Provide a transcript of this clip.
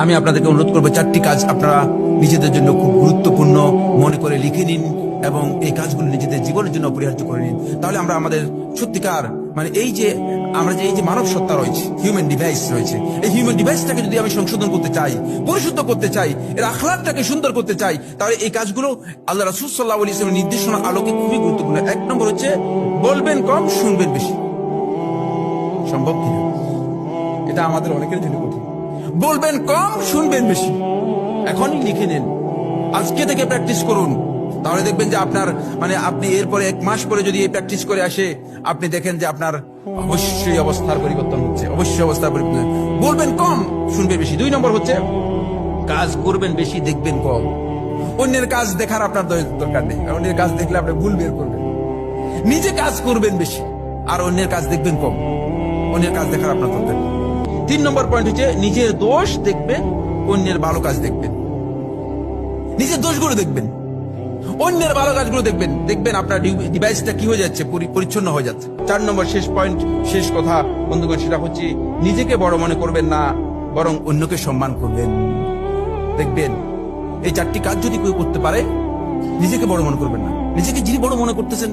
আমি আপনাদেরকে অনুরোধ করবো 4টি কাজ আপনারা নিজেদের জন্য খুব গুরুত্বপূর্ণ মনে করে লিখে নিন এবং এই কাজগুলো নিজেদের জীবনের জন্য অপরিহার্য করে নিন। তাহলে আমরা আমাদের সত্যিকার মানে এই যে আমরা যে এই যে মানব সত্তা রয়েছে, হিউম্যান ডিভাইস রয়েছে, এই হিউম্যান ডিভাইসটাকে যদি আমি সংশোধন করতে চাই, পরিশুদ্ধ করতে চাই, এর আখলাকটাকে সুন্দর করতে চাই, তাহলে এই কাজগুলো আল্লাহ রাসূল সাল্লাল্লাহু আলাইহি ওয়াসাল্লামের নির্দেশনা আলোকে খুবই গুরুত্বপূর্ণ। 1 নম্বর হচ্ছে বলবেন কম, শুনবেন বেশি। সম্ভব কিনা? এটা আমাদের অনেকের জন্য কঠিন। বলবেন কম, শুনবেন বেশি। এখনই লিখে নেন, আজকে থেকে প্র্যাকটিস করুন। তাহলে দেখবেন যে আপনার মানে আপনি এরপরে 1 মাস পরে যদি এই প্র্যাকটিস করে আসে, আপনি দেখেন যে আপনার অবশ্যই অবস্থার পরিবর্তন হচ্ছে, অবশ্যই অবস্থার পরিবর্তন। বলবেন কম, শুনবেন বেশি। 2 নম্বর হচ্ছে কাজ করবেন বেশি, দেখবেন কম। অন্যের কাজ দেখার আপনার দরকার নেই, অন্যের কাজ দেখলে আপনি ভুল বের করবেন। নিজে কাজ করবেন বেশি আর অন্যের কাজ দেখবেন কম। অন্যের কাজ দেখার আপনার দরকার নেই। 3 নম্বর পয়েন্ট হচ্ছে নিজের দোষ দেখবেন, অন্যের ভালো কাজ দেখবেন। নিজের দোষগুলো দেখবেন, অন্যের ভালো কাজগুলো দেখবেন। দেখবেন আপনার ডিভাইসটা কি হয়ে যাচ্ছে, পরিচ্ছন্ন হয়ে যাচ্ছে। 4 নম্বর শেষ পয়েন্ট, শেষ কথা বন্ধুগণ, সেটা হচ্ছে নিজেকে বড় মনে করবেন না, বরং অন্যকে সম্মান করবেন। দেখবেন এই 4টি কাজ যদি কেউ করতে পারে, নিজেকে বড় মনে করবেন না। নিজেকে যিনি বড় মনে করতেছেন